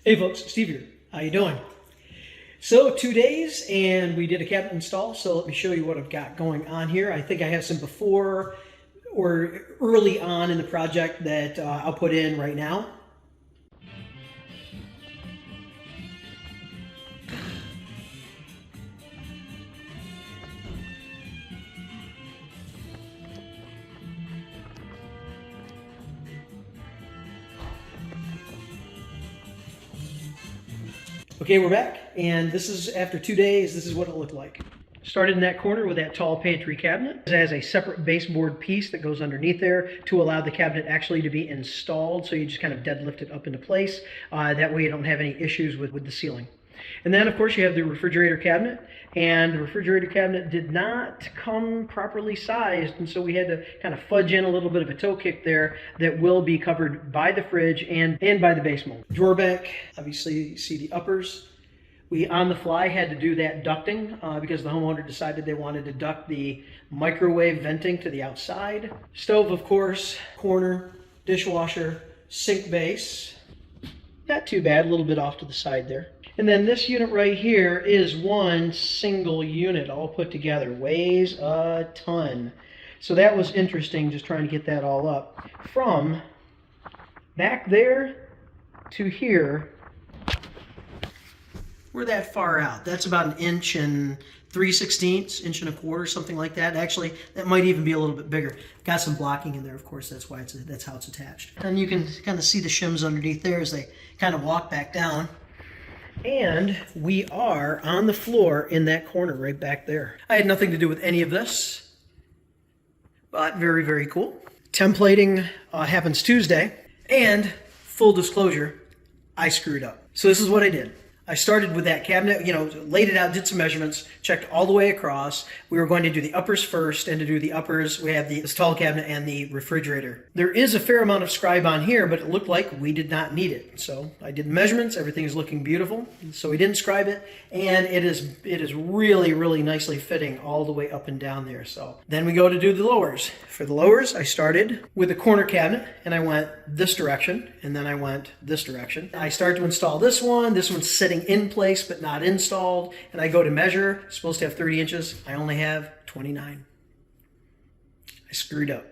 Hey folks, Steve here. How you doing? So 2 days and we did a cabinet install, so let me show you what I've got going on here. I think I have some before or early on in the project that I'll put in right now. Okay, we're back, and this is after 2 days. This is what it looked like. Started in that corner with that tall pantry cabinet. It has a separate baseboard piece that goes underneath there to allow the cabinet actually to be installed, so you just kind of deadlift it up into place. That way you don't have any issues with the ceiling. And then, of course, you have the refrigerator cabinet, and the refrigerator cabinet did not come properly sized, and so we had to kind of fudge in a little bit of a toe kick there that will be covered by the fridge and by the base mold. Drawer bank, obviously you see the uppers. We, on the fly, had to do that ducting because the homeowner decided they wanted to duct the microwave venting to the outside. Stove, of course, corner, dishwasher, sink base. Not too bad, a little bit off to the side there. And then this unit right here is one single unit all put together. Weighs a ton. So that was interesting, just trying to get that all up. From back there to here, we're that far out. That's about 1 inch and 3/16, inch and a quarter, something like that. Actually, that might even be a little bit bigger. Got some blocking in there, of course. That's why that's how it's attached. And you can kind of see the shims underneath there as they kind of walk back down. And we are on the floor in that corner right back there. I had nothing to do with any of this, but very, very cool. Templating happens Tuesday, and full disclosure, I screwed up. So this is what I did. I started with that cabinet, laid it out, did some measurements, checked all the way across. We were going to do the uppers first, and to do the uppers, we have this tall cabinet and the refrigerator. There is a fair amount of scribe on here, but it looked like we did not need it. So I did measurements, everything is looking beautiful. So we didn't scribe it, and it is really, really nicely fitting all the way up and down there. So then we go to do the lowers. For the lowers, I started with the corner cabinet, and I went this direction, and then I went this direction. I start to install this one. This one's sitting in place but not installed, and I go to measure. It's supposed to have 30 inches. I only have 29. I screwed up.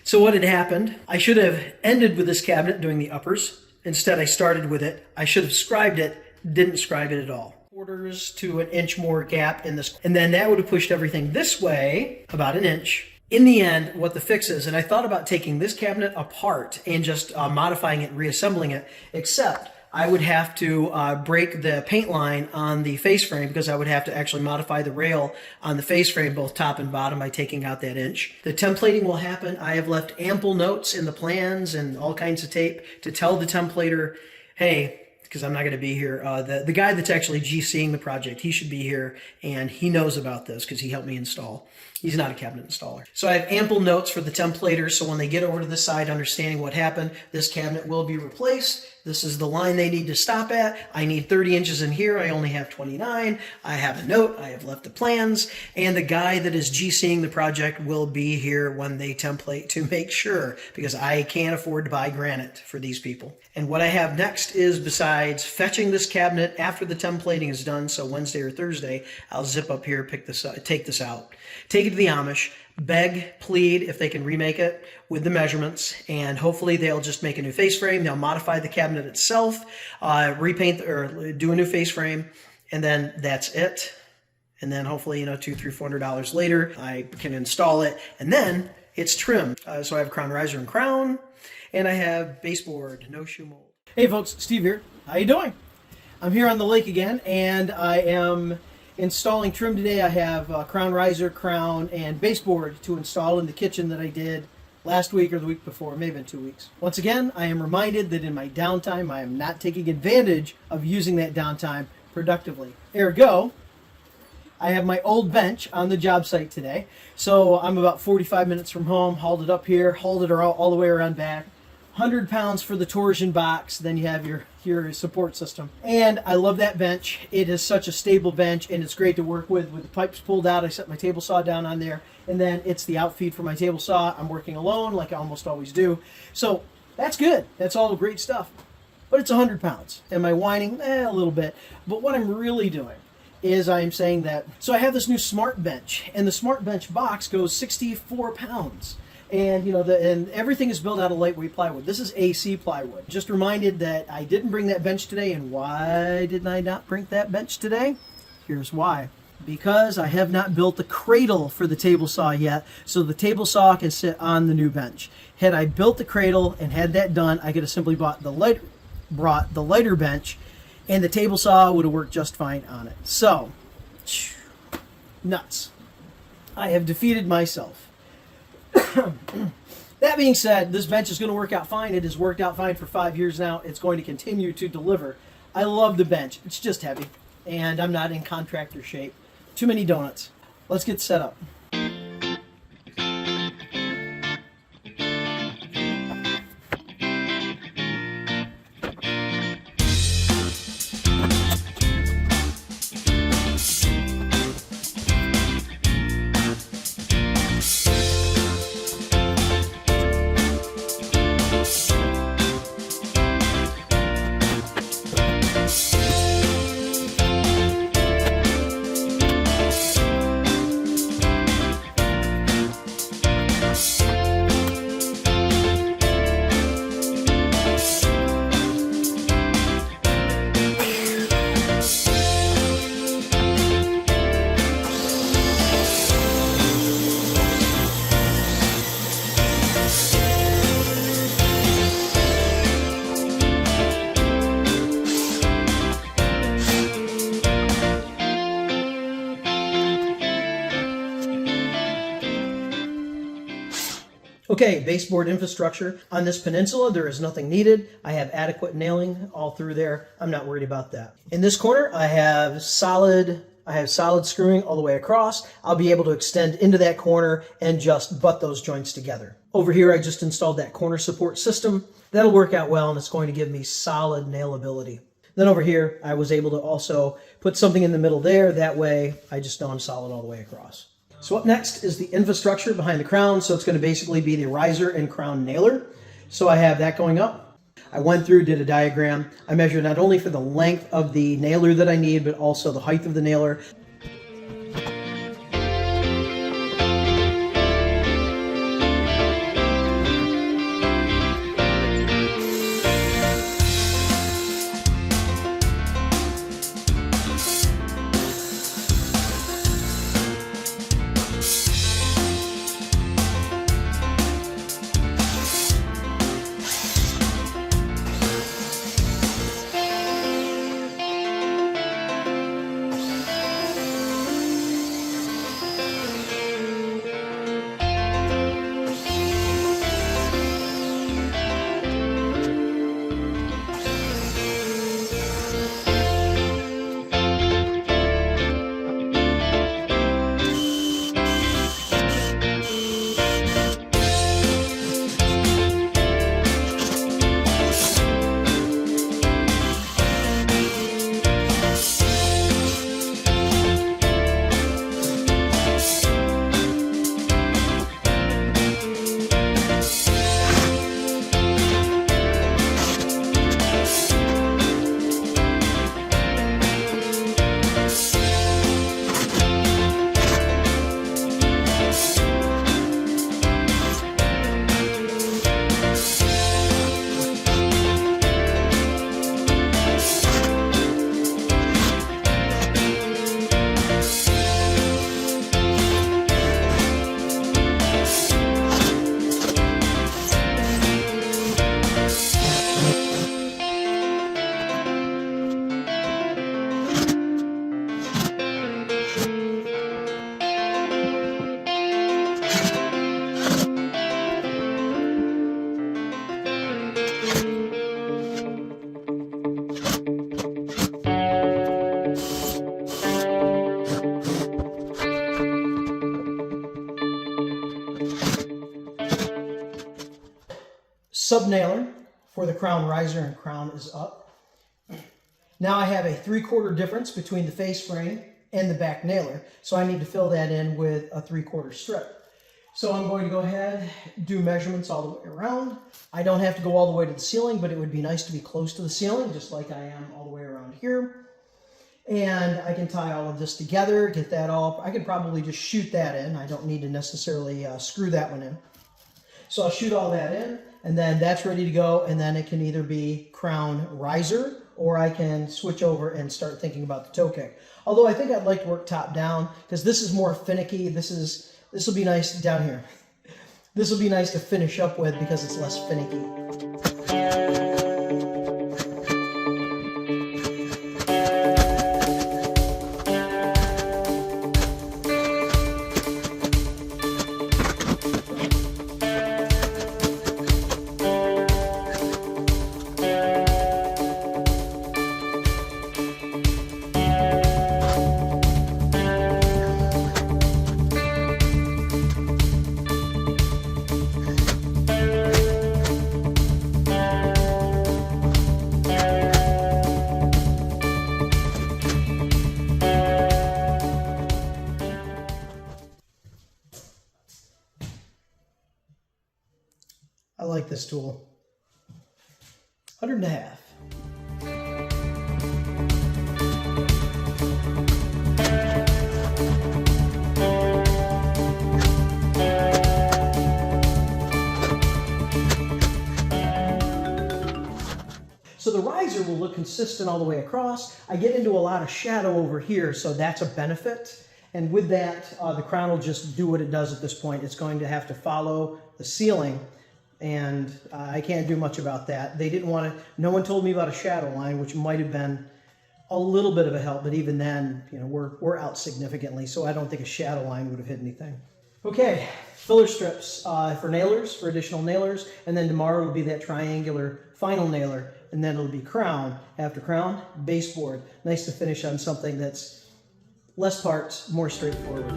So what had happened, I should have ended with this cabinet doing the uppers. Instead, I started with it. I should have scribed it, didn't scribe it at all. Quarters to 1 inch more gap in this, and then that would have pushed everything this way about 1 inch. In the end, what the fix is, and I thought about taking this cabinet apart and just modifying it and reassembling it, except I would have to break the paint line on the face frame because I would have to actually modify the rail on the face frame, both top and bottom, by taking out that inch. The templating will happen. I have left ample notes in the plans and all kinds of tape to tell the templater, hey, because I'm not going to be here. The guy that's actually GCing the project, he should be here, and he knows about this because he helped me install. He's not a cabinet installer. So I have ample notes for the templaters, so when they get over to the side understanding what happened, this cabinet will be replaced. This is the line they need to stop at. I need 30 inches in here. I only have 29. I have a note. I have left the plans. And the guy that is GCing the project will be here when they template to make sure, because I can't afford to buy granite for these people. And what I have next is, besides fetching this cabinet after the templating is done, so Wednesday or Thursday, I'll zip up here, take this out, take it to the Amish, beg, plead if they can remake it with the measurements, and hopefully they'll just make a new face frame. They'll modify the cabinet itself, repaint or do a new face frame, and then that's it. And then hopefully, $200, $300, $400 later, I can install it, and then it's trimmed. So I have crown riser and crown, and I have baseboard, no shoe mold. Hey folks, Steve here. How you doing? I'm here on the lake again, and I am installing trim today. I have crown riser, crown, and baseboard to install in the kitchen that I did last week or the week before, maybe in 2 weeks. Once again, I am reminded that in my downtime, I am not taking advantage of using that downtime productively. Ergo, I have my old bench on the job site today. So I'm about 45 minutes from home, hauled it up here, hauled it all the way around back. 100 pounds for the torsion box, then you have your support system. And I love that bench. It is such a stable bench, and it's great to work with the pipes pulled out. I set my table saw down on there, and then it's the outfeed for my table saw. I'm working alone like I almost always do. So that's good. That's all great stuff. but it's 100 pounds. Am I whining? A little bit. But what I'm really doing is I'm saying that, so I have this new Smart Bench, and the Smart Bench box goes 64 pounds. And you know, and everything is built out of lightweight plywood. This is AC plywood. Just reminded that I didn't bring that bench today, and why did I not bring that bench today? Here's why. Because I have not built the cradle for the table saw yet, so the table saw can sit on the new bench. Had I built the cradle and had that done, I could have simply brought the lighter bench, and the table saw would have worked just fine on it. So, nuts. I have defeated myself. That being said, this bench is going to work out fine. It has worked out fine for 5 years now. It's going to continue to deliver. I love the bench. It's just heavy, and I'm not in contractor shape. Too many donuts. Let's get set up. Okay, baseboard infrastructure. On this peninsula, there is nothing needed. I have adequate nailing all through there. I'm not worried about that. In this corner, I have solid screwing all the way across. I'll be able to extend into that corner and just butt those joints together. Over here, I just installed that corner support system. That'll work out well, and it's going to give me solid nailability. Then over here, I was able to also put something in the middle there. That way, I just know I'm solid all the way across. So up next is the infrastructure behind the crown. So it's going to basically be the riser and crown nailer. So I have that going up. I went through, did a diagram. I measured not only for the length of the nailer that I need, but also the height of the nailer. Sub-nailer for the crown riser and crown is up. Now I have a 3/4 difference between the face frame and the back nailer, so I need to fill that in with a 3/4 strip. So I'm going to go ahead, do measurements all the way around. I don't have to go all the way to the ceiling, but it would be nice to be close to the ceiling, just like I am all the way around here. And I can tie all of this together, get that all. I could probably just shoot that in. I don't need to necessarily screw that one in. So I'll shoot all that in, and then that's ready to go, and then it can either be crown riser, or I can switch over and start thinking about the toe kick. Although I think I'd like to work top down, because this is more finicky. This will be nice down here. This will be nice to finish up with because it's less finicky. I like this tool. 100.5. So the riser will look consistent all the way across. I get into a lot of shadow over here, so that's a benefit. And with that, the crown will just do what it does at this point. It's going to have to follow the ceiling, and I can't do much about that. They didn't want to, no one told me about a shadow line, which might have been a little bit of a help, but even then, you know, we're out significantly, so I don't think a shadow line would have hit anything. Okay, filler strips for nailers, for additional nailers, and then tomorrow will be that triangular final nailer, and then it'll be crown. After crown, baseboard. Nice to finish on something that's less parts, more straightforward.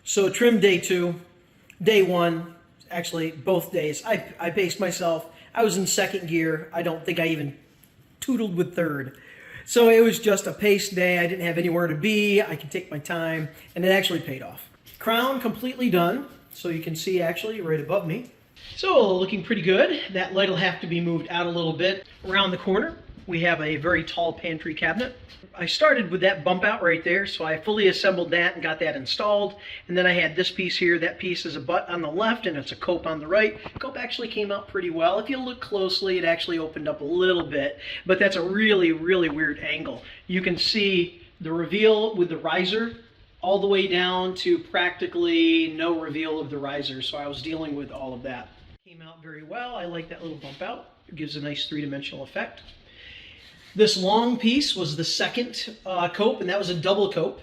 So trim day 2, day 1, actually both days, I paced myself. I was in second gear. I don't think I even tootled with third. So it was just a paced day. I didn't have anywhere to be. I could take my time, and it actually paid off. Crown completely done. So you can see actually right above me. So looking pretty good. That light will have to be moved out a little bit. Around the corner, we have a very tall pantry cabinet. I started with that bump out right there, so I fully assembled that and got that installed. And then I had this piece here. That piece is a butt on the left and it's a cope on the right. The cope actually came out pretty well. If you look closely, it actually opened up a little bit, but that's a really, really weird angle. You can see the reveal with the riser all the way down to practically no reveal of the riser, so I was dealing with all of that. Came out very well. I like that little bump out. It gives a nice three-dimensional effect. This long piece was the second cope, and that was a double cope.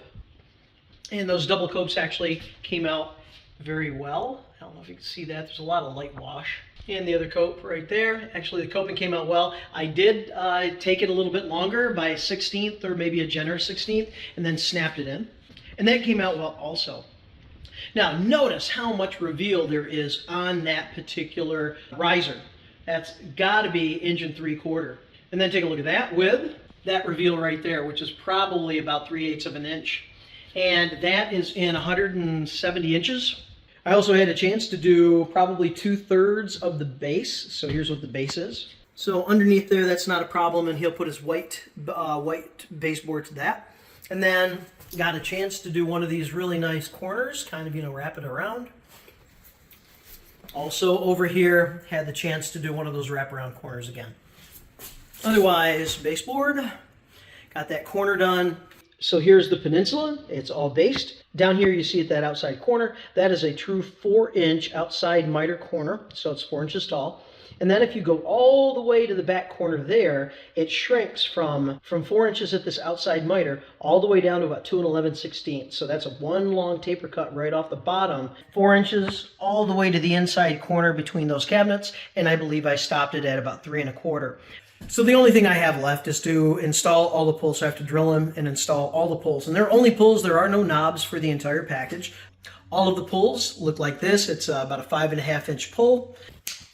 And those double copes actually came out very well. I don't know if you can see that. There's a lot of light wash. And the other cope right there. Actually, the coping came out well. I did take it a little bit longer by a 1/16 or maybe a generous 1/16, and then snapped it in. And that came out well also. Now, notice how much reveal there is on that particular riser. That's got to be 1 3/4. And then take a look at that with that reveal right there, which is probably about 3/8 of an inch. And that is in 170 inches. I also had a chance to do probably 2/3 of the base. So here's what the base is. So underneath there, that's not a problem. And he'll put his white baseboard to that. And then got a chance to do one of these really nice corners, kind of, you know, wrap it around. Also over here, had the chance to do one of those wraparound corners again. Otherwise, baseboard, got that corner done. So here's the peninsula. It's all based. Down here you see at that outside corner, that is a true 4-inch outside miter corner, so it's 4 inches tall. And then if you go all the way to the back corner there, it shrinks from 4 inches at this outside miter all the way down to about 2 11/16. So that's a one long taper cut right off the bottom. 4 inches all the way to the inside corner between those cabinets, and I believe I stopped it at about 3 1/4. So the only thing I have left is to install all the pulls. So I have to drill them and install all the pulls. And they're only pulls, there are no knobs for the entire package. All of the pulls look like this. It's about a 5.5-inch pull,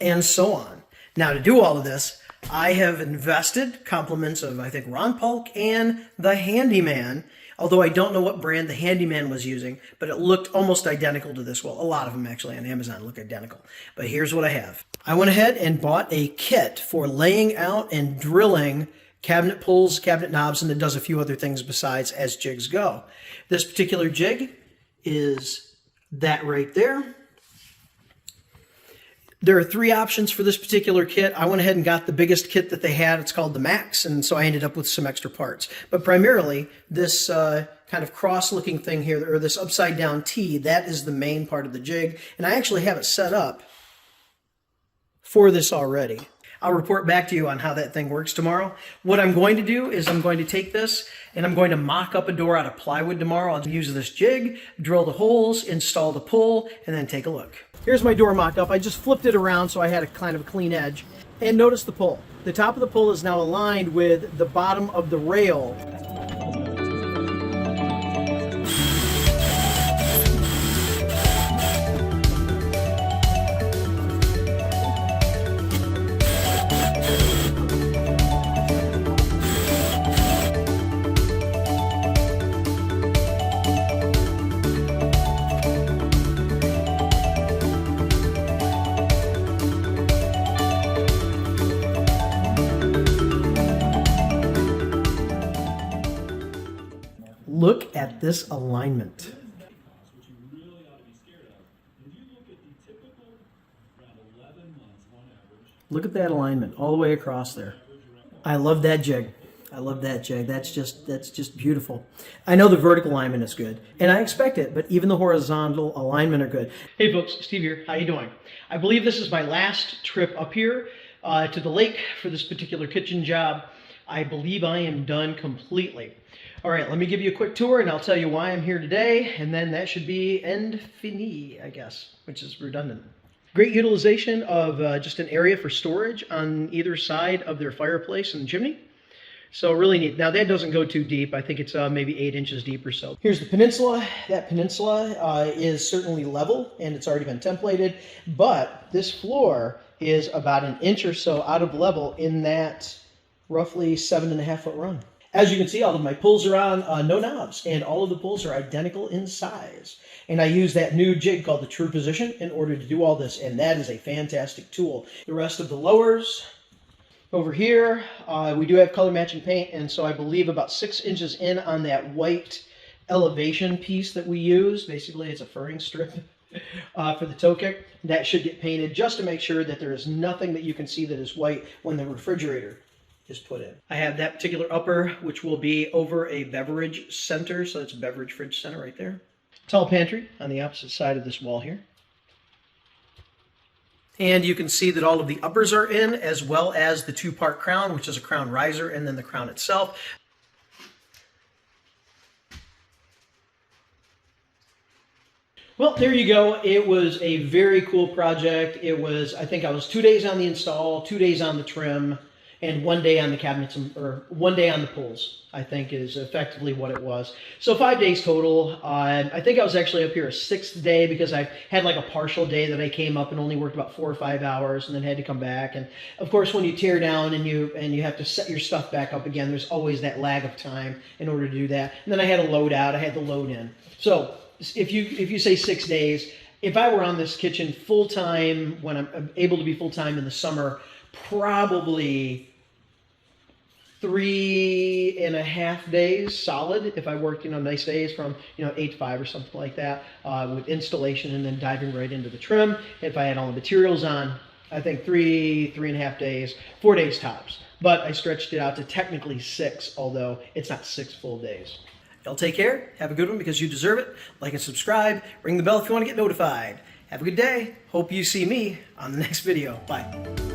and so on. Now to do all of this, I have invested, compliments of I think Ron Polk and the Handyman, although I don't know what brand the Handyman was using, but it looked almost identical to this. Well, a lot of them actually on Amazon look identical. But here's what I have. I went ahead and bought a kit for laying out and drilling cabinet pulls, cabinet knobs, and it does a few other things besides as jigs go. This particular jig is that right there. There are 3 options for this particular kit. I went ahead and got the biggest kit that they had. It's called the Max, and so I ended up with some extra parts. But primarily, this kind of cross-looking thing here, or this upside-down T, that is the main part of the jig. And I actually have it set up for this already. I'll report back to you on how that thing works tomorrow. What I'm going to do is I'm going to take this and I'm going to mock up a door out of plywood tomorrow. I'll use this jig, drill the holes, install the pull, and then take a look. Here's my door mocked up. I just flipped it around so I had a kind of a clean edge. And notice the pull. The top of the pull is now aligned with the bottom of the rail. Look at this alignment. Look at that alignment all the way across there. I love that jig. I love that jig. That's just beautiful. I know the vertical alignment is good, and I expect it, but even the horizontal alignment are good. Hey folks, Steve here. How you doing? I believe this is my last trip up here to the lake for this particular kitchen job. I believe I am done completely. All right, let me give you a quick tour and I'll tell you why I'm here today, and then that should be end fini, I guess, which is redundant. Great utilization of just an area for storage on either side of their fireplace and chimney. So really neat. Now that doesn't go too deep. I think it's maybe 8 inches deep or so. Here's the peninsula. That peninsula is certainly level and it's already been templated, but this floor is about 1 inch or so out of level in that roughly 7.5 foot run. As you can see, all of my pulls are on no knobs, and all of the pulls are identical in size. And I use that new jig called the True Position in order to do all this, and that is a fantastic tool. The rest of the lowers over here, we do have color matching paint, and so I believe about 6 inches in on that white elevation piece that we use. Basically, it's a furring strip for the toe kick. That should get painted just to make sure that there is nothing that you can see that is white when the refrigerator is put in. I have that particular upper, which will be over a beverage center, so it's a beverage fridge center right there. Tall pantry on the opposite side of this wall here. And you can see that all of the uppers are in, as well as the 2-part crown, which is a crown riser, and then the crown itself. Well, there you go. It was a very cool project. It was, I think I was 2 days on the install, 2 days on the trim, and 1 day on the cabinets, or 1 day on the pulls, I think is effectively what it was. So 5 days total. I think I was actually up here a 6th day because I had like a partial day that I came up and only worked about 4 or 5 hours and then had to come back. And of course, when you tear down and you have to set your stuff back up again, there's always that lag of time in order to do that. And then I had a load out, I had the load in. So if you say 6 days, if I were on this kitchen full time, when I'm able to be full time in the summer, probably 3.5 days solid if I worked, nice days from, 8 to 5 or something like that, with installation and then diving right into the trim. If I had all the materials on, I think 3.5 days, 4 days tops. But I stretched it out to technically 6, although it's not 6 full days. Y'all take care. Have a good one because you deserve it. Like and subscribe. Ring the bell if you want to get notified. Have a good day. Hope you see me on the next video. Bye.